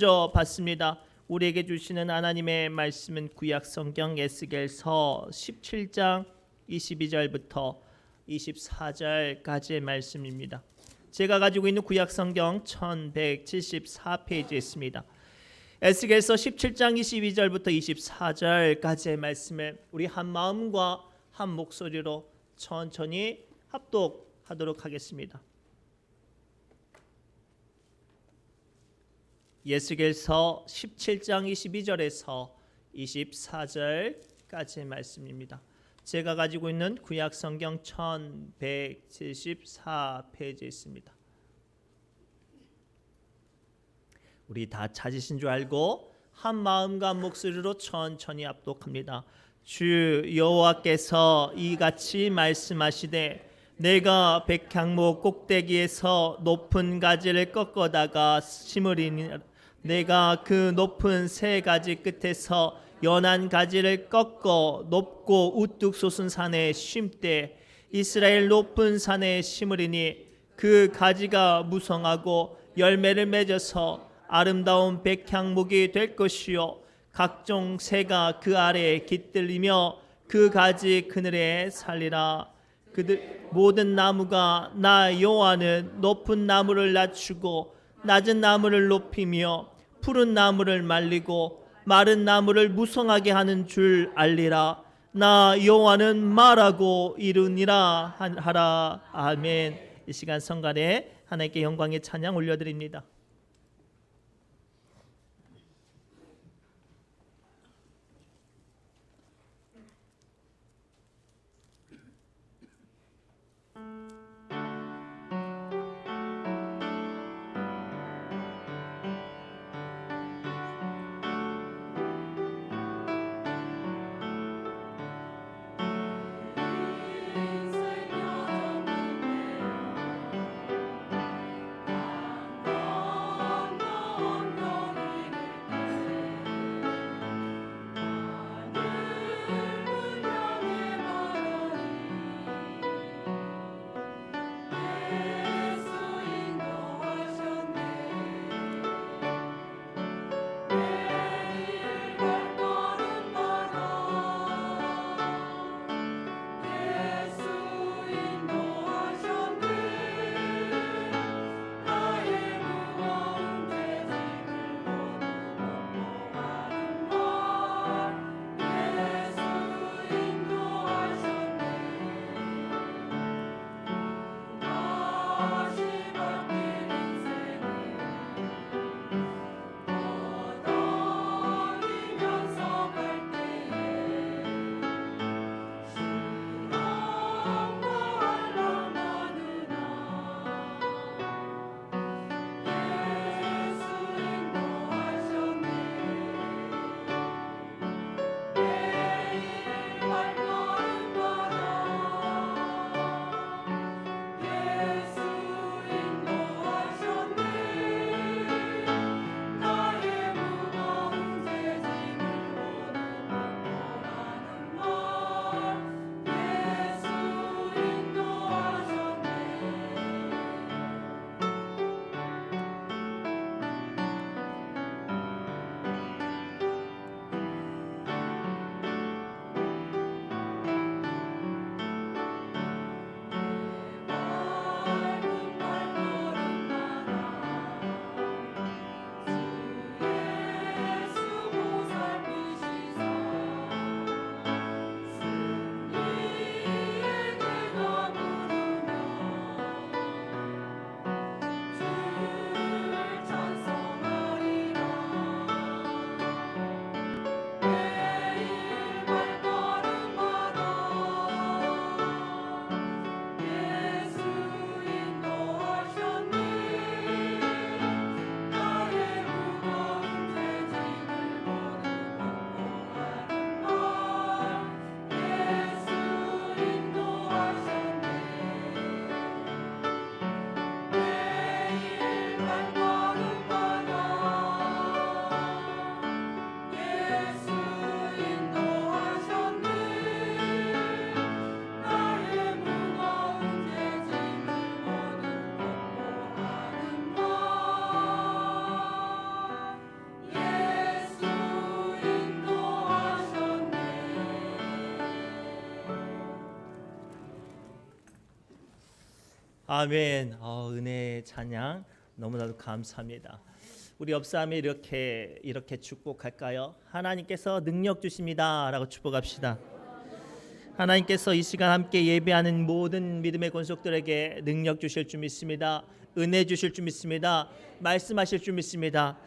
먼저 받습니다. 우리에게 주시는 하나님의 말씀은 구약 성경 에스겔서 17장 22절부터 24절까지의 말씀입니다. 제가 가지고 있는 구약 성경 1174페이지에 있습니다. 에스겔서 17장 22절부터 24절까지의 말씀을 우리 한 마음과 한 목소리로 천천히 합독하도록 하겠습니다. 에스겔서 17장 22절에서 24절까지의 말씀입니다. 제가 가지고 있는 구약 성경 1174페이지에 있습니다. 우리 다 찾으신 줄 알고 한 마음과 한 목소리로 천천히 합독합니다. 주 여호와께서 이같이 말씀하시되 내가 백향목 꼭대기에서 높은 가지를 꺾어다가 심으리니 내가 그 높은 세 가지 끝에서 연한 가지를 꺾어 높고 우뚝 솟은 산에 심되 이스라엘 높은 산에 심으리니 그 가지가 무성하고 열매를 맺어서 아름다운 백향목이 될 것이요 각종 새가 그 아래에 깃들리며 그 가지 그늘에 살리라. 그들 모든 나무가 나 여호와는 높은 나무를 낮추고 낮은 나무를 높이며 푸른 나무를 말리고 마른 나무를 무성하게 하는 줄 알리라. 나 여호와는 말하고 이루니라 하라. 아멘. 이 시간 성간에 하나님께 영광의 찬양 올려드립니다. 아멘. 은혜의 찬양 너무나도 감사합니다. 우리 옆사람이 이렇게 축복할까요? 하나님께서 능력 주십니다라고 축복합시다. 하나님께서 이 시간 함께 예배하는 모든 믿음의 권속들에게 능력 주실 줄 믿습니다. 은혜 주실 줄 믿습니다. 말씀하실 줄 믿습니다.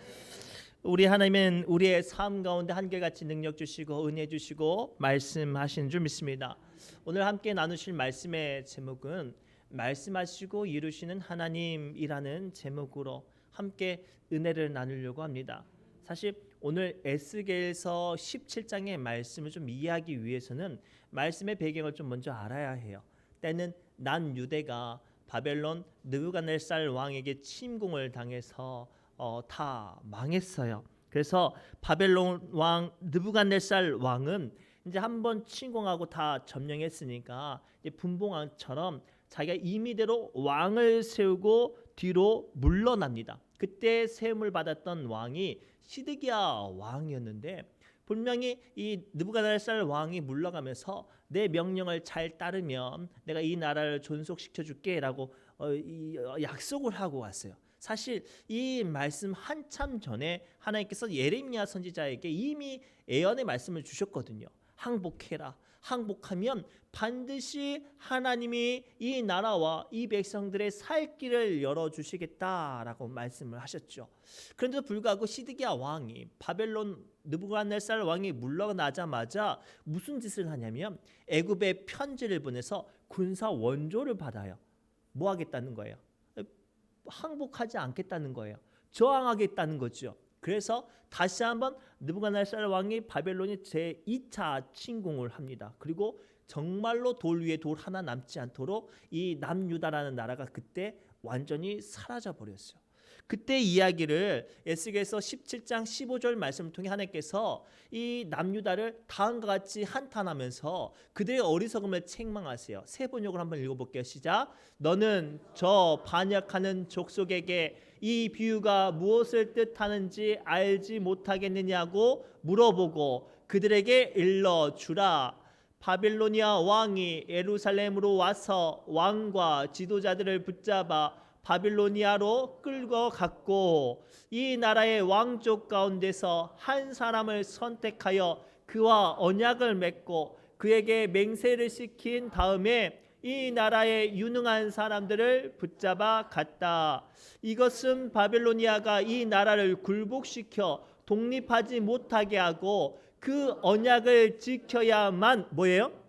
우리 하나님은 우리의 삶 가운데 한결같이 능력 주시고 은혜 주시고 말씀하시는 줄 믿습니다. 오늘 함께 나누실 말씀의 제목은 말씀하시고 이루시는 하나님이라는 제목으로 함께 은혜를 나누려고 합니다. 사실 오늘 에스겔서 17장의 말씀을 좀 이해하기 위해서는 말씀의 배경을 좀 먼저 알아야 해요. 때는 남유대가 바벨론 느부갓네살 왕에게 침공을 당해서 다 망했어요. 그래서 바벨론 왕 느부갓네살 왕은 이제 한번 침공하고 다 점령했으니까 이제 분봉왕처럼 자기가 임의대로 왕을 세우고 뒤로 물러납니다. 그때 세움을 받았던 왕이 시드기야 왕이었는데 분명히 이 느부갓네살 왕이 물러가면서 내 명령을 잘 따르면 내가 이 나라를 존속시켜 줄게라고 약속을 하고 왔어요. 사실 이 말씀 한참 전에 하나님께서 예레미야 선지자에게 이미 예언의 말씀을 주셨거든요. 항복해라. 항복하면 반드시 하나님이 이 나라와 이 백성들의 살 길을 열어주시겠다라고 말씀을 하셨죠. 그런데도 불구하고 시드기야 왕이 바벨론 느부갓네살 왕이 물러나자마자 무슨 짓을 하냐면 애굽에 편지를 보내서 군사 원조를 받아요. 뭐 하겠다는 거예요? 항복하지 않겠다는 거예요. 저항하겠다는 거죠. 그래서 다시 한번 느부갓네살 왕이 바벨론이 제2차 침공을 합니다. 그리고 정말로 돌 위에 돌 하나 남지 않도록 이 남유다라는 나라가 그때 완전히 사라져 버렸어요. 그때 이야기를 에스겔서 17장 15절 말씀을 통해 하나님께서 이 남유다를 다음과 같이 한탄하면서 그들의 어리석음을 책망하세요. 세 번역을 한번 읽어볼게요. 시작. 너는 저 반역하는 족속에게 이 비유가 무엇을 뜻하는지 알지 못하겠느냐고 물어보고 그들에게 일러주라. 바빌로니아 왕이 예루살렘으로 와서 왕과 지도자들을 붙잡아 바빌로니아로 끌고 갔고 이 나라의 왕족 가운데서 한 사람을 선택하여 그와 언약을 맺고 그에게 맹세를 시킨 다음에 이 나라의 유능한 사람들을 붙잡아 갔다. 이것은 바빌로니아가 이 나라를 굴복시켜 독립하지 못하게 하고 그 언약을 지켜야만 뭐예요?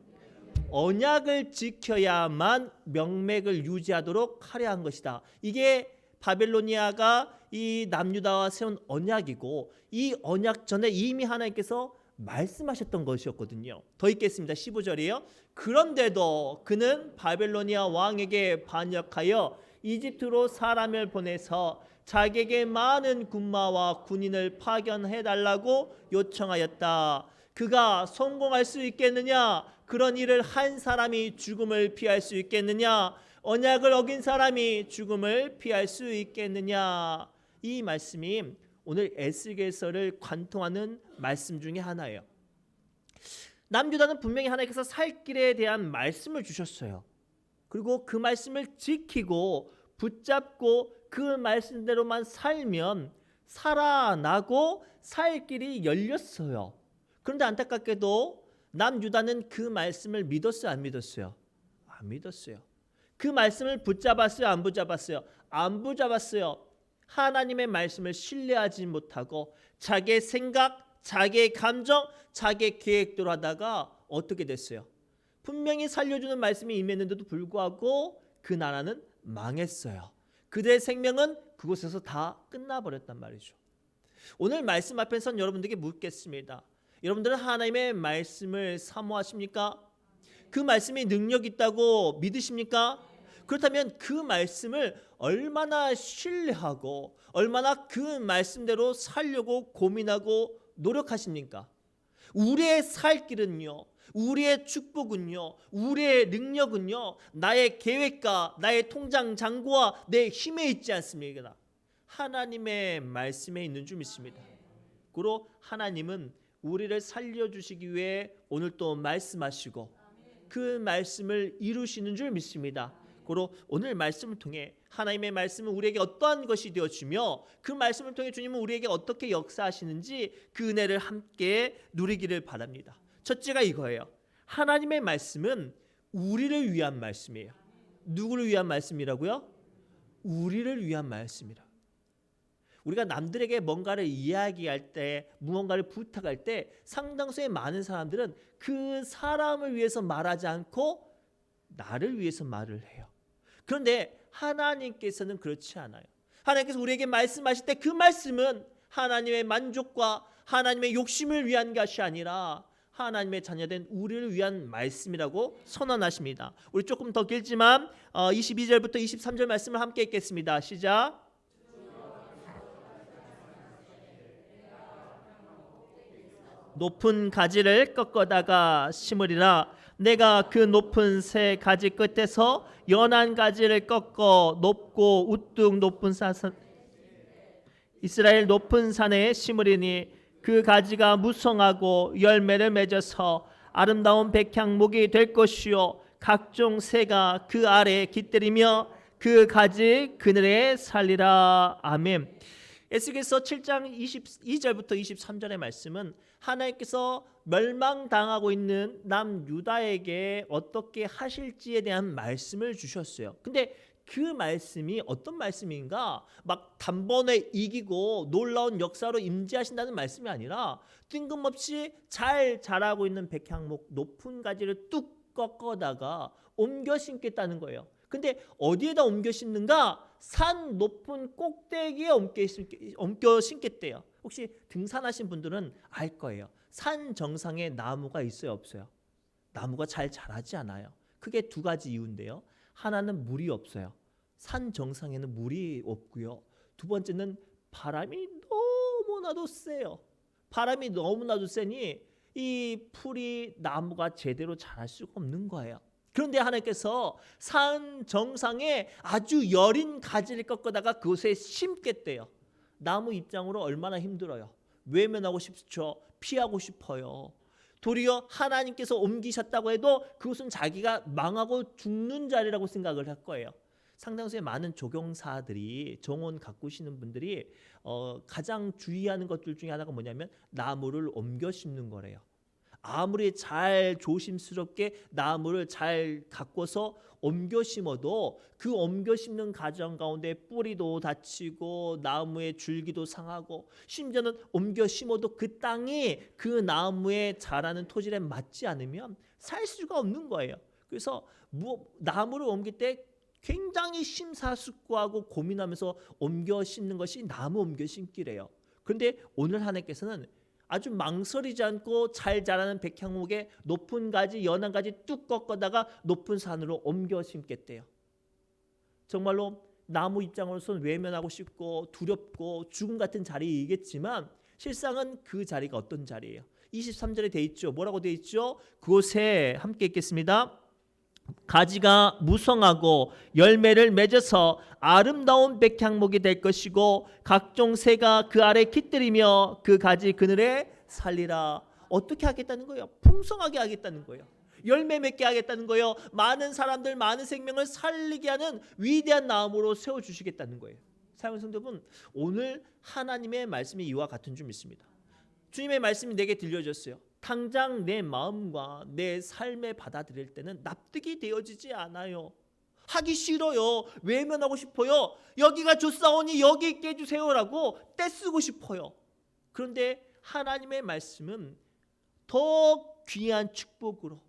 언약을 지켜야만 명맥을 유지하도록 하려 한 것이다. 이게 바벨로니아가 이 남유다와 세운 언약이고 이 언약 전에 이미 하나님께서 말씀하셨던 것이었거든요. 더 읽겠습니다. 15절이에요. 그런데도 그는 바벨로니아 왕에게 반역하여 이집트로 사람을 보내서 자기에게 많은 군마와 군인을 파견해달라고 요청하였다. 그가 성공할 수 있겠느냐? 그런 일을 한 사람이 죽음을 피할 수 있겠느냐? 언약을 어긴 사람이 죽음을 피할 수 있겠느냐? 이 말씀이 오늘 에스겔서를 관통하는 말씀 중에 하나예요. 남유다는 분명히 하나님께서 살 길에 대한 말씀을 주셨어요. 그리고 그 말씀을 지키고 붙잡고 그 말씀대로만 살면 살아나고 살 길이 열렸어요. 그런데 안타깝게도 남유다는 그 말씀을 믿었어요, 안 믿었어요? 안 믿었어요. 그 말씀을 붙잡았어요, 안 붙잡았어요? 안 붙잡았어요. 하나님의 말씀을 신뢰하지 못하고 자기의 생각, 자기의 감정, 자기의 계획대로 하다가 어떻게 됐어요? 분명히 살려주는 말씀이 임했는데도 불구하고 그 나라는 망했어요. 그들의 생명은 그곳에서 다 끝나버렸단 말이죠. 오늘 말씀 앞에선 여러분들에게 묻겠습니다. 여러분들은 하나님의 말씀을 사모하십니까? 그 말씀이 능력 있다고 믿으십니까? 그렇다면 그 말씀을 얼마나 신뢰하고 얼마나 그 말씀대로 살려고 고민하고 노력하십니까? 우리의 살 길은요, 우리의 축복은요, 우리의 능력은요, 나의 계획과 나의 통장 잔고와 내 힘에 있지 않습니까? 하나님의 말씀에 있는 줄 믿습니다. 그리고 하나님은 우리를 살려주시기 위해 오늘 또 말씀하시고 그 말씀을 이루시는 줄 믿습니다. 고로 오늘 말씀을 통해 하나님의 말씀은 우리에게 어떠한 것이 되어주며 그 말씀을 통해 주님은 우리에게 어떻게 역사하시는지 그 은혜를 함께 누리기를 바랍니다. 첫째가 이거예요. 하나님의 말씀은 우리를 위한 말씀이에요. 누구를 위한 말씀이라고요? 우리를 위한 말씀이라. 우리가 남들에게 뭔가를 이야기할 때, 무언가를 부탁할 때 상당수의 많은 사람들은 그 사람을 위해서 말하지 않고 나를 위해서 말을 해요. 그런데 하나님께서는 그렇지 않아요. 하나님께서 우리에게 말씀하실 때 그 말씀은 하나님의 만족과 하나님의 욕심을 위한 것이 아니라 하나님의 자녀된 우리를 위한 말씀이라고 선언하십니다. 우리 조금 더 길지만 22절부터 23절 말씀을 함께 읽겠습니다. 시작. 높은 가지를 꺾어다가 심으리라. 내가 그 높은 새 가지 끝에서 연한 가지를 꺾어 높고 우뚝 높은 이스라엘 높은 산에 심으리니 그 가지가 무성하고 열매를 맺어서 아름다운 백향목이 될 것이요 각종 새가 그 아래에 깃들이며 그 가지 그늘에 살리라. 아멘. 에스겔서 7장 22절부터 23절의 말씀은 하나님께서 멸망당하고 있는 남유다에게 어떻게 하실지에 대한 말씀을 주셨어요. 근데 그 말씀이 어떤 말씀인가? 막 단번에 이기고 놀라운 역사로 임재하신다는 말씀이 아니라 뜬금없이 잘 자라고 있는 백향목 높은 가지를 뚝 꺾어다가 옮겨 심겠다는 거예요. 근데 어디에다 옮겨 심는가? 산 높은 꼭대기에 옮겨 심겠대요. 혹시 등산하신 분들은 알 거예요. 산 정상에 나무가 있어요, 없어요? 나무가 잘 자라지 않아요. 크게 두 가지 이유인데요. 하나는 물이 없어요. 산 정상에는 물이 없고요. 두 번째는 바람이 너무나도 세요. 바람이 너무나도 세니 이 풀이 나무가 제대로 자랄 수가 없는 거예요. 그런데 하나님께서 산 정상에 아주 여린 가지를 꺾어다가 그곳에 심겠대요. 나무 입장으로 얼마나 힘들어요. 외면하고 싶죠. 피하고 싶어요. 도리어 하나님께서 옮기셨다고 해도 그것은 자기가 망하고 죽는 자리라고 생각을 할 거예요. 상당수의 많은 조경사들이 정원 가꾸시는 분들이 가장 주의하는 것들 중에 하나가 뭐냐면 나무를 옮겨 심는 거래요. 아무리 잘 조심스럽게 나무를 잘 가꿔서 옮겨 심어도 그 옮겨 심는 과정 가운데 뿌리도 다치고 나무의 줄기도 상하고 심지어는 옮겨 심어도 그 땅이 그 나무에 자라는 토질에 맞지 않으면 살 수가 없는 거예요. 그래서 나무를 옮길 때 굉장히 심사숙고하고 고민하면서 옮겨 심는 것이 나무 옮겨 심기래요. 그런데 오늘 하나님께서는 아주 망설이지 않고 잘 자라는 백향목에 높은 가지, 연한 가지 뚝 꺾어다가 높은 산으로 옮겨 심겠대요. 정말로 나무 입장으로서는 외면하고 싶고 두렵고 죽음 같은 자리이겠지만 실상은 그 자리가 어떤 자리예요? 23절에 돼 있죠. 뭐라고 돼 있죠? 그곳에 함께 읽겠습니다. 가지가 무성하고 열매를 맺어서 아름다운 백향목이 될 것이고 각종 새가 그 아래 깃들이며 그 가지 그늘에 살리라. 어떻게 하겠다는 거예요? 풍성하게 하겠다는 거예요. 열매 맺게 하겠다는 거예요. 많은 사람들, 많은 생명을 살리게 하는 위대한 나무로 세워주시겠다는 거예요. 사랑하는 성도분, 오늘 하나님의 말씀이 이와 같은 줄 믿습니다. 주님의 말씀이 내게 들려졌어요. 당장 내 마음과 내 삶에 받아들일 때는 납득이 되어지지 않아요. 하기 싫어요. 외면하고 싶어요. 여기가 좋사오니 여기 있게 해주세요라고 떼쓰고 싶어요. 그런데 하나님의 말씀은 더 귀한 축복으로,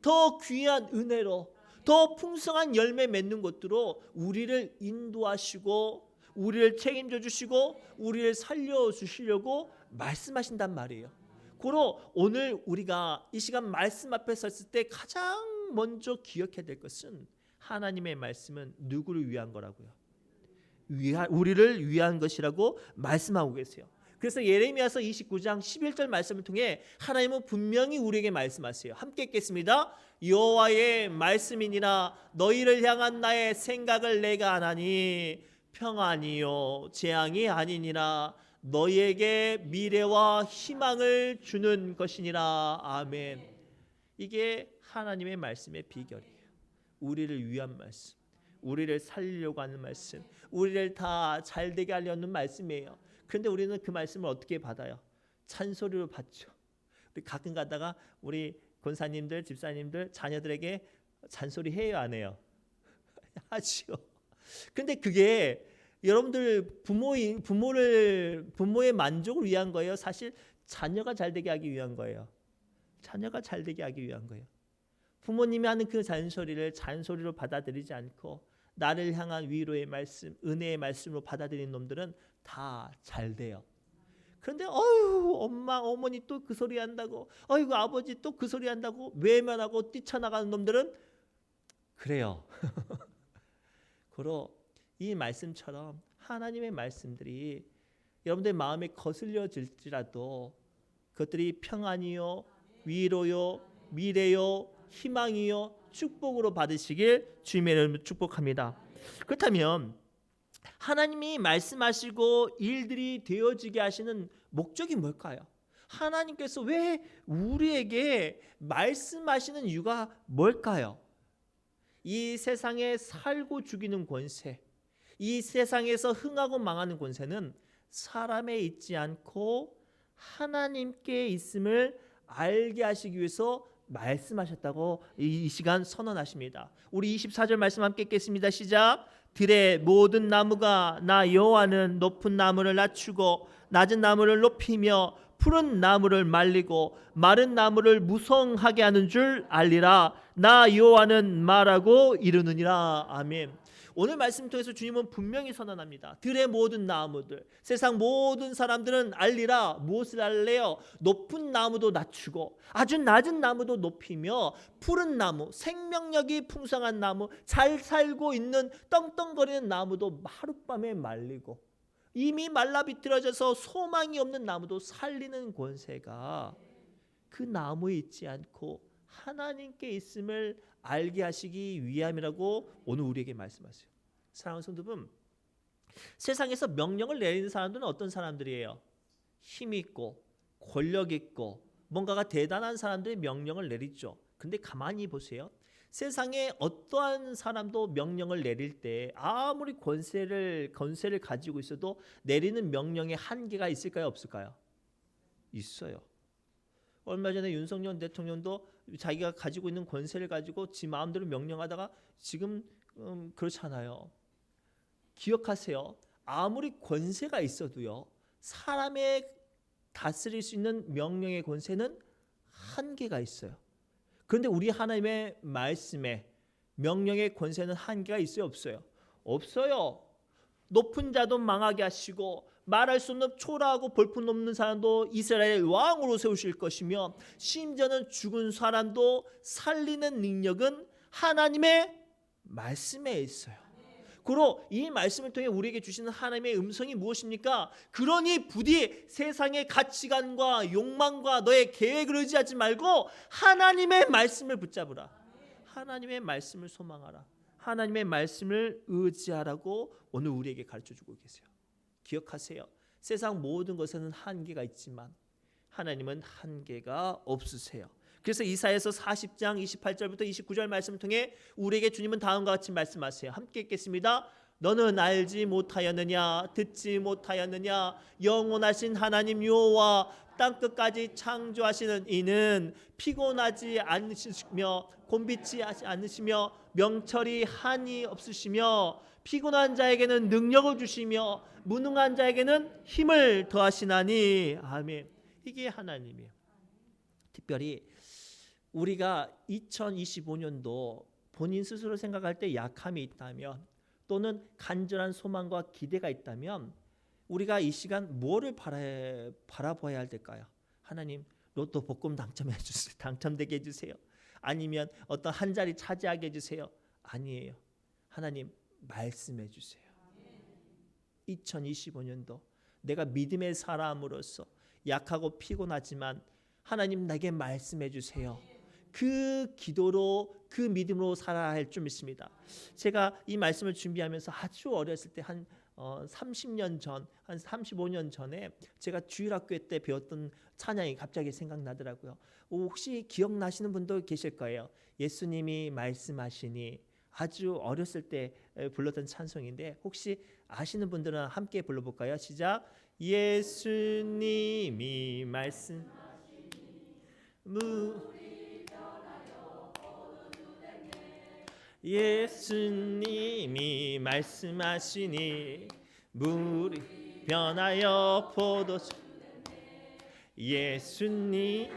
더 귀한 은혜로, 더 풍성한 열매 맺는 것들로 우리를 인도하시고 우리를 책임져 주시고 우리를 살려주시려고 말씀하신단 말이에요. 고로 오늘 우리가 이 시간 말씀 앞에 섰을 때 가장 먼저 기억해야 될 것은 하나님의 말씀은 누구를 위한 거라고요? 우리를 위한 것이라고 말씀하고 계세요. 그래서 예레미야서 29장 11절 말씀을 통해 하나님은 분명히 우리에게 말씀하세요. 함께 읽겠습니다. 여호와의 말씀이니라 너희를 향한 나의 생각을 내가 아나니 평안이요 재앙이 아니니라 너희에게 미래와 희망을 주는 것이니라. 아멘. 이게 하나님의 말씀의 비결이에요. 우리를 위한 말씀. 우리를 살리려고 하는 말씀, 우리를 다 잘되게 하려는 말씀이에요. 그런데 우리는 그 말씀을 어떻게 받아요? 찬소리로 받죠. 우리 가끔 가다가 우리 권사님들, 집사님들 자녀들에게 잔소리 해요, 안 해요? 하지요. 근데 그게 여러분들 부모의 만족을 위한 거예요. 사실 자녀가 잘되게 하기 위한 거예요. 자녀가 잘되게 하기 위한 거예요. 부모님이 하는 그 잔소리를 잔소리로 받아들이지 않고 나를 향한 위로의 말씀, 은혜의 말씀으로 받아들이는 놈들은 다 잘돼요. 그런데 엄마, 어머니 또 그 소리 한다고, 어이구 아버지 또 그 소리 한다고 외면하고 뛰쳐나가는 놈들은 그래요. 그러 이 말씀처럼 하나님의 말씀들이 여러분들의 마음에 거슬려질지라도 그것들이 평안이요, 위로요, 미래요, 희망이요, 축복으로 받으시길 주님의 이름으로 축복합니다. 그렇다면 하나님이 말씀하시고 일들이 되어지게 하시는 목적이 뭘까요? 하나님께서 왜 우리에게 말씀하시는 이유가 뭘까요? 이 세상에 살고 죽이는 권세, 이 세상에서 흥하고 망하는 권세는 사람에 있지 않고 하나님께 있음을 알게 하시기 위해서 말씀하셨다고 이 시간 선언하십니다. 우리 24절 말씀 함께 읽겠습니다. 시작. 들의 모든 나무가 나 여호와는 높은 나무를 낮추고 낮은 나무를 높이며 푸른 나무를 말리고 마른 나무를 무성하게 하는 줄 알리라. 나 여호와는 말하고 이르느니라. 아멘. 오늘 말씀 통해서 주님은 분명히 선언합니다. 들의 모든 나무들, 세상 모든 사람들은 알리라. 무엇을 알래요? 높은 나무도 낮추고 아주 낮은 나무도 높이며 푸른 나무, 생명력이 풍성한 나무, 잘 살고 있는 떵떵거리는 나무도 하룻밤에 말리고 이미 말라 비틀어져서 소망이 없는 나무도 살리는 권세가 그 나무에 있지 않고 하나님께 있음을 알게 하시기 위함이라고 오늘 우리에게 말씀하세요. 사랑하는 성도분, 세상에서 명령을 내리는 사람들은 어떤 사람들이에요? 힘 있고 권력 있고 뭔가가 대단한 사람들이 명령을 내리죠. 근데 가만히 보세요. 세상에 어떠한 사람도 명령을 내릴 때 아무리 권세를 가지고 있어도 내리는 명령에 한계가 있을까요, 없을까요? 있어요. 얼마 전에 윤석열 대통령도 자기가 가지고 있는 권세를 가지고 지 마음대로 명령하다가 지금 그렇잖아요. 기억하세요. 아무리 권세가 있어도요, 사람의 다스릴 수 있는 명령의 권세는 한계가 있어요. 그런데 우리 하나님의 말씀에 명령의 권세는 한계가 있어요, 없어요? 없어요. 높은 자도 망하게 하시고 말할 수 없는 초라하고 볼품없는 사람도 이스라엘 왕으로 세우실 것이며 심지어는 죽은 사람도 살리는 능력은 하나님의 말씀에 있어요. 그리고 이 말씀을 통해 우리에게 주시는 하나님의 음성이 무엇입니까? 그러니 부디 세상의 가치관과 욕망과 너의 계획을 의지하지 말고 하나님의 말씀을 붙잡으라. 하나님의 말씀을 소망하라. 하나님의 말씀을 의지하라고 오늘 우리에게 가르쳐주고 계세요. 기억하세요. 세상 모든 것에는 한계가 있지만 하나님은 한계가 없으세요. 그래서 이사야서 40장 28절부터 29절 말씀을 통해 우리에게 주님은 다음과 같이 말씀하세요. 함께 읽겠습니다. 너는 알지 못하였느냐, 듣지 못하였느냐, 영원하신 하나님 여호와 땅끝까지 창조하시는 이는 피곤하지 않으시며 곤비치 않으시며 명철이 한이 없으시며 피곤한 자에게는 능력을 주시며 무능한 자에게는 힘을 더하시나니. 아멘. 이게 하나님이에요. 특별히 우리가 2025년도 본인 스스로 생각할 때 약함이 있다면 또는 간절한 소망과 기대가 있다면 우리가 이 시간 뭐를 바라봐야 할 때일까요? 하나님, 로또 복권 당첨되게 해주세요. 아니면 어떤 한 자리 차지하게 해주세요. 아니에요. 하나님, 말씀해 주세요. 2025년도 내가 믿음의 사람으로서 약하고 피곤하지만 하나님 나에게 말씀해 주세요. 그 기도로 그 믿음으로 살아야 할 줄 믿습니다. 제가 이 말씀을 준비하면서 아주 어렸을 때 한 30년 전, 한 35년 전에 제가 주일학교 때 배웠던 찬양이 갑자기 생각나더라고요. 혹시 기억나시는 분도 계실 거예요. 예수님이 말씀하시니 아주 어렸을 때 불렀던 찬송인데 혹시 아시는 분들은 함께 불러볼까요? 시작. 예수님이 말씀 예수님이 말씀하시니 물이 변하여 포도주 예수님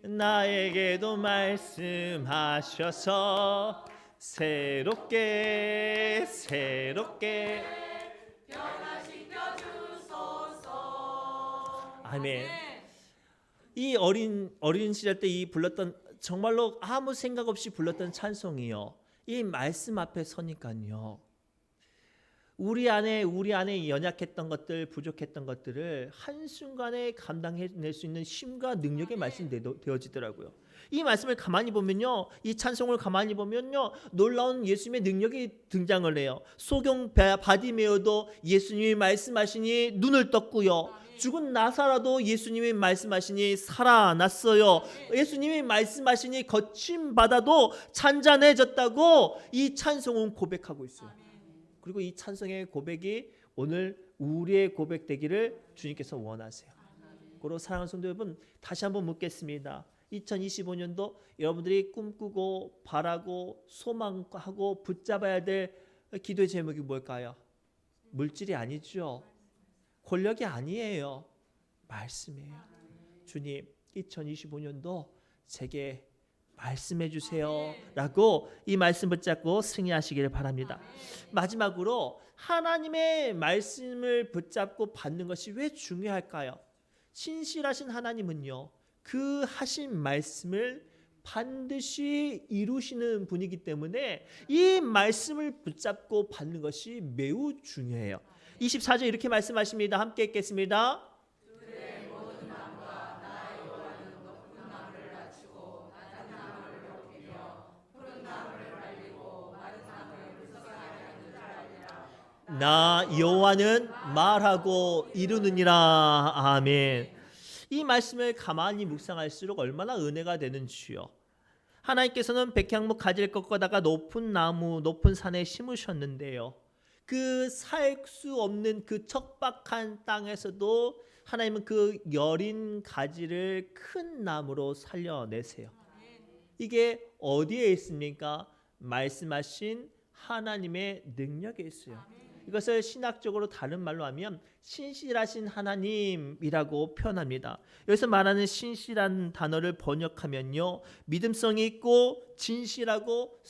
나에게도 말씀하셔서 새롭게 변화시켜 주소서. 아멘. 이 어린 시절 때 이 불렀던 정말로 아무 생각 없이 불렀던 찬송이요. 이 말씀 앞에 서니까요. 우리 안에 연약했던 것들, 부족했던 것들을 한순간에 감당해낼 수 있는 힘과 능력의 말씀이 되어지더라고요. 이 말씀을 가만히 보면요, 이 찬송을 가만히 보면요, 놀라운 예수님의 능력이 등장을 해요. 소경 바디메오도 예수님이 말씀하시니 눈을 떴고요. 죽은 나사라도 예수님이 말씀하시니 살아났어요. 예수님이 말씀하시니 거친 바다도 잔잔해졌다고 이 찬송은 고백하고 있어요. 그리고 이 찬송의 고백이 오늘 우리의 고백 되기를 주님께서 원하세요. 그리고 사랑하는 성도 여러분, 다시 한번 묻겠습니다. 2025년도 여러분들이 꿈꾸고 바라고 소망하고 붙잡아야 될 기도의 제목이 뭘까요? 물질이 아니죠. 권력이 아니에요. 말씀이에요. 주님, 2025년도 제게 말씀해 주세요 라고 이 말씀 붙잡고 승리하시기를 바랍니다. 마지막으로 하나님의 말씀을 붙잡고 받는 것이 왜 중요할까요? 신실하신 하나님은요, 그 하신 말씀을 반드시 이루시는 분이기 때문에 이 말씀을 붙잡고 받는 것이 매우 중요해요. 24절 이렇게 말씀하십니다. 함께 읽겠습니다. 나 여호와는 말하고 이루느니라. 아멘. 이 말씀을 가만히 묵상할수록 얼마나 은혜가 되는지요. 하나님께서는 백향목 가지를 꺾어다가 높은 나무 높은 산에 심으셨는데요, 그 살 수 없는 그 척박한 땅에서도 하나님은 그 여린 가지를 큰 나무로 살려내세요. 이게 어디에 있습니까? 말씀하신 하나님의 능력에 있어요. 이것을 신학적으로 다른 말로 하면 신실하신 하나님이라고 표현합니다. 여기서 말하는 신실한 단어를 번역하면요, 믿음성이 있고 진실하고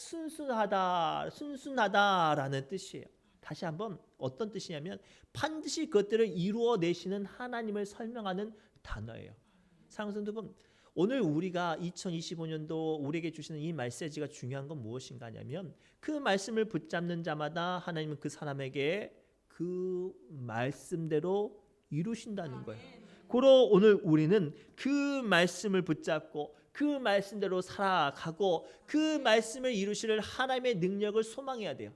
순순하다라는 뜻이에요. 다시 한번 어떤 뜻이냐면 반드시 그것들을 이루어내시는 하나님을 설명하는 단어예요. 사랑하는 성도 여러분, 오늘 우리가 2025년도 우리에게 주시는 이 메시지가 중요한 건 무엇인가 하냐면 그 말씀을 붙잡는 자마다 하나님은 그 사람에게 그 말씀대로 이루신다는 거예요. 그러 오늘 우리는 그 말씀을 붙잡고 그 말씀대로 살아가고 그 말씀을 이루실 하나님의 능력을 소망해야 돼요.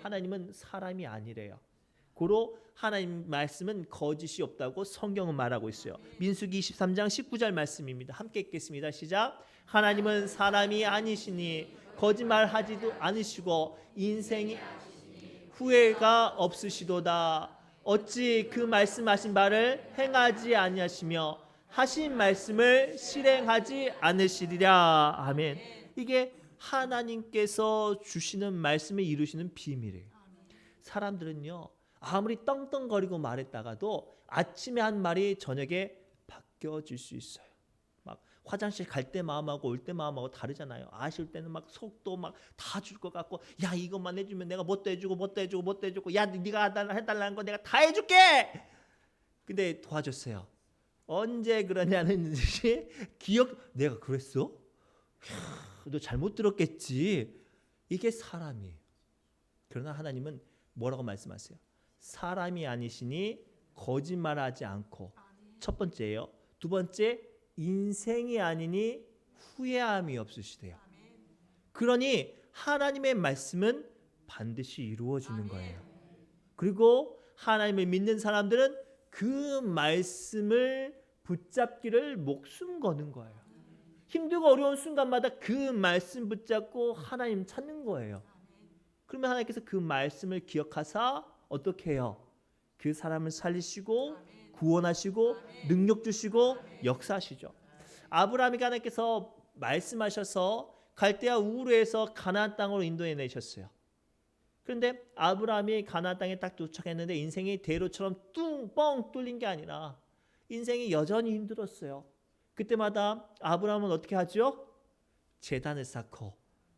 하나님은 사람이 아니래요. 고로 하나님 말씀은 거짓이 없다고 성경은 말하고 있어요. 민수기 23장 19절 말씀입니다. 함께 읽겠습니다. 시작. 하나님은 사람이 아니시니 거짓말하지도 않으시고 인생이 후회가 없으시도다. 어찌 그 말씀하신 바를 행하지 아니하시며 하신 말씀을 실행하지 않으시리랴. 아멘. 이게 하나님께서 주시는 말씀을 이루시는 비밀이에요. 사람들은요, 아무리 떵떵거리고 말했다가도 아침에 한 말이 저녁에 바뀌어질 수 있어요. 막 화장실 갈 때 마음하고 올 때 마음하고 다르잖아요. 아실 때는 막 속도 막 다 줄 것 같고, 야 이것만 해주면 내가 뭣도 해주고, 야 네가 해달라는 거 내가 다 해줄게. 근데 도와줬어요. 언제 그러냐는 듯이 내가 그랬어? 너 잘못 들었겠지. 이게 사람이에요. 그러나 하나님은 뭐라고 말씀하세요? 사람이 아니시니 거짓말하지 않고, 첫 번째예요. 두 번째, 인생이 아니니 후회함이 없으시대요. 그러니 하나님의 말씀은 반드시 이루어지는 거예요. 그리고 하나님을 믿는 사람들은 그 말씀을 붙잡기를 목숨 거는 거예요. 힘들고 어려운 순간마다 그 말씀 붙잡고 하나님 찾는 거예요. 그러면 하나님께서 그 말씀을 기억하사 어떻게 해요? 그 사람을 살리시고 구원하시고 능력 주시고 역사하시죠. 아브라함에게 하나님께서 말씀하셔서 갈대아 우르에서 가나안 땅으로 인도해 내셨어요. 그런데 아브라함이 가나안 땅에 딱 도착했는데 인생이 대로처럼 뻥 뚫린 게 아니라 인생이 여전히 힘들었어요. 그때마다 아브라함은 어떻게 하죠? 제단을 쌓고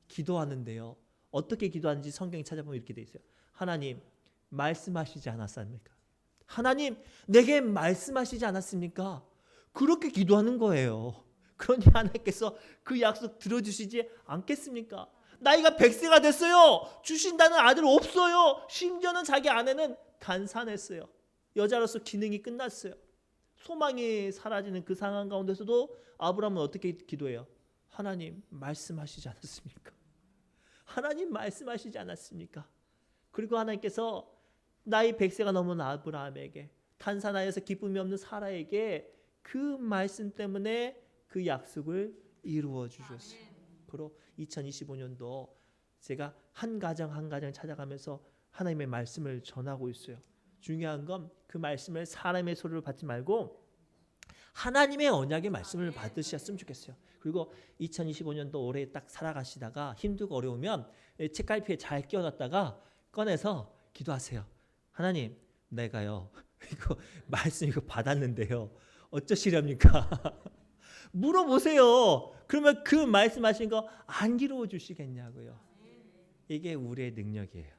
기도하는데요. 어떻게 기도하는지 성경에 찾아보면 이렇게 돼 있어요. 하나님 말씀하시지 않았습니까? 하나님 내게 말씀하시지 않았습니까? 그렇게 기도하는 거예요. 그러니 하나님께서 그 약속 들어주시지 않겠습니까? 나이가 100세가 됐어요. 주신다는 아들 없어요. 심지어는 자기 아내는 간산했어요. 여자로서 기능이 끝났어요. 소망이 사라지는 그 상황 가운데서도 아브라함은 어떻게 기도해요? 하나님 말씀하시지 않았습니까? 하나님 말씀하시지 않았습니까? 그리고 하나님께서 나이 100세가 넘은 아브라함에게 탄산하여서 기쁨이 없는 사라에게 그 말씀 때문에 그 약속을 이루어 주셨어요. 그리고 2025년도 제가 한 가정 한 가정 찾아가면서 하나님의 말씀을 전하고 있어요. 중요한 건 그 말씀을 사람의 소리를 받지 말고 하나님의 언약의 말씀을 받으셨으면 좋겠어요. 그리고 2025년도 올해 딱 살아가시다가 힘들고 어려우면 책갈피에 잘 끼워놨다가 꺼내서 기도하세요. 하나님 내가요 이거 말씀 이거 받았는데요 어쩌시렵니까? 물어보세요. 그러면 그 말씀하신 거 안 이루어 주시겠냐고요. 이게 우리의 능력이에요.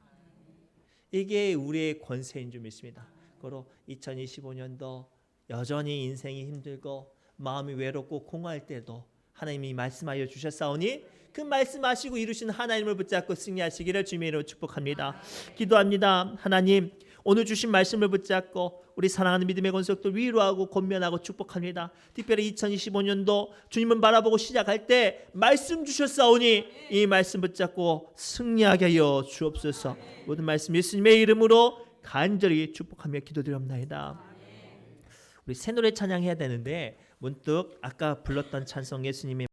이게 우리의 권세인 줄 믿습니다. 그리고 2025년도 여전히 인생이 힘들고 마음이 외롭고 공허할 때도 하나님이 말씀하여 주셨사오니 그 말씀하시고 이루신 하나님을 붙잡고 승리하시기를 주님의 이름으로 축복합니다. 기도합니다. 하나님 오늘 주신 말씀을 붙잡고 우리 사랑하는 믿음의 권속들 위로하고 권면하고 축복합니다. 특별히 2025년도 주님을 바라보고 시작할 때 말씀 주셨사오니 이 말씀 붙잡고 승리하게 하여 주옵소서. 모든 말씀 예수님의 이름으로 간절히 축복하며 기도드립니다. 우리 새 노래 찬양해야 되는데 문득 아까 불렀던 찬송 예수님의